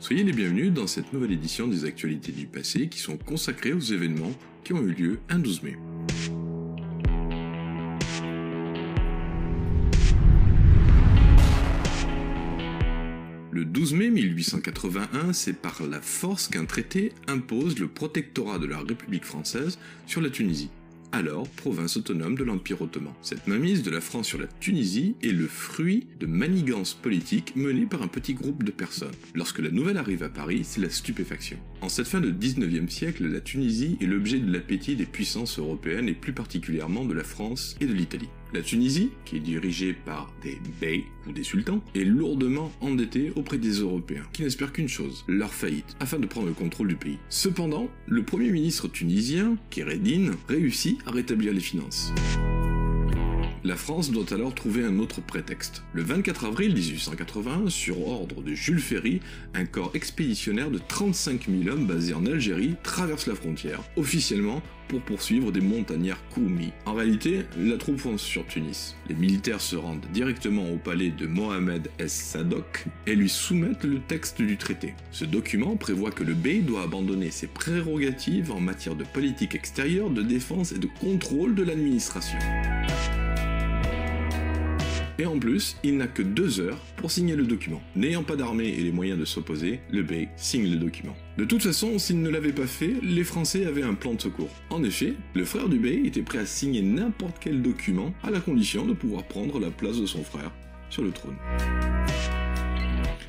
Soyez les bienvenus dans cette nouvelle édition des actualités du passé qui sont consacrées aux événements qui ont eu lieu un 12 mai. Le 12 mai 1881, c'est par la force qu'un traité impose le protectorat de la République française sur la Tunisie, alors province autonome de l'Empire ottoman. Cette mainmise de la France sur la Tunisie est le fruit de manigances politiques menées par un petit groupe de personnes. Lorsque la nouvelle arrive à Paris, c'est la stupéfaction. En cette fin de 19e siècle, la Tunisie est l'objet de l'appétit des puissances européennes et plus particulièrement de la France et de l'Italie. La Tunisie, qui est dirigée par des beys ou des sultans, est lourdement endettée auprès des Européens, qui n'espèrent qu'une chose, leur faillite, afin de prendre le contrôle du pays. Cependant, le premier ministre tunisien, Kheireddine, réussit à rétablir les finances. La France doit alors trouver un autre prétexte. Le 24 avril 1881, sur ordre de Jules Ferry, un corps expéditionnaire de 35 000 hommes basé en Algérie traverse la frontière, officiellement pour poursuivre des montagnards Koumi. En réalité, la troupe fonce sur Tunis. Les militaires se rendent directement au palais de Mohamed Es Sadok et lui soumettent le texte du traité. Ce document prévoit que le bey doit abandonner ses prérogatives en matière de politique extérieure, de défense et de contrôle de l'administration. Et en plus, il n'a que 2 heures pour signer le document. N'ayant pas d'armée et les moyens de s'opposer, le bey signe le document. De toute façon, s'il ne l'avait pas fait, les Français avaient un plan de secours. En effet, le frère du bey était prêt à signer n'importe quel document à la condition de pouvoir prendre la place de son frère sur le trône.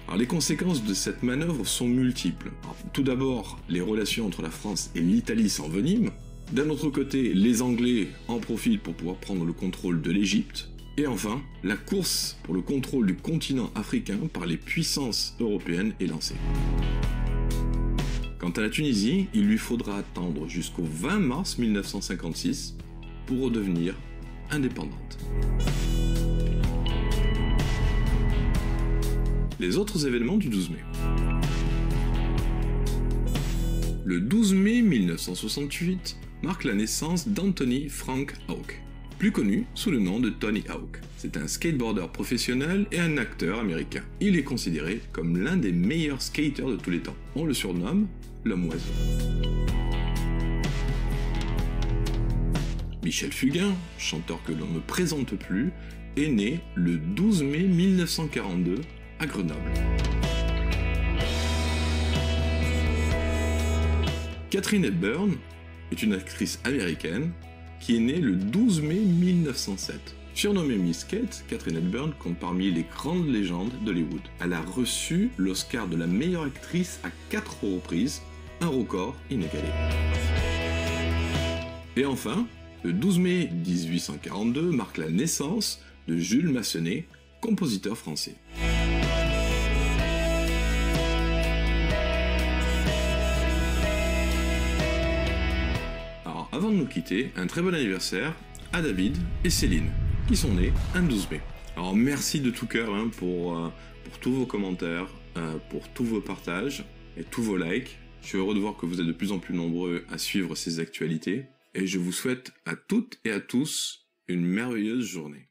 Alors, les conséquences de cette manœuvre sont multiples. Alors, tout d'abord, les relations entre la France et l'Italie s'enveniment. D'un autre côté, les Anglais en profitent pour pouvoir prendre le contrôle de l'Égypte. Et enfin, la course pour le contrôle du continent africain par les puissances européennes est lancée. Quant à la Tunisie, il lui faudra attendre jusqu'au 20 mars 1956 pour redevenir indépendante. Les autres événements du 12 mai. Le 12 mai 1968 marque la naissance d'Anthony Frank Hawk, plus connu sous le nom de Tony Hawk. C'est un skateboarder professionnel et un acteur américain. Il est considéré comme l'un des meilleurs skaters de tous les temps. On le surnomme l'homme oiseau. Michel Fugain, chanteur que l'on ne présente plus, est né le 12 mai 1942 à Grenoble. Katharine Hepburn est une actrice américaine qui est née le 12 mai 1907. Surnommée Miss Skate, Katharine Hepburn compte parmi les grandes légendes d'Hollywood. Elle a reçu l'Oscar de la meilleure actrice à 4 reprises, un record inégalé. Et enfin, le 12 mai 1842 marque la naissance de Jules Massenet, compositeur français. Avant de nous quitter, un très bon anniversaire à David et Céline, qui sont nés un 12 mai. Alors merci de tout cœur pour tous vos commentaires, pour tous vos partages et tous vos likes. Je suis heureux de voir que vous êtes de plus en plus nombreux à suivre ces actualités. Et je vous souhaite à toutes et à tous une merveilleuse journée.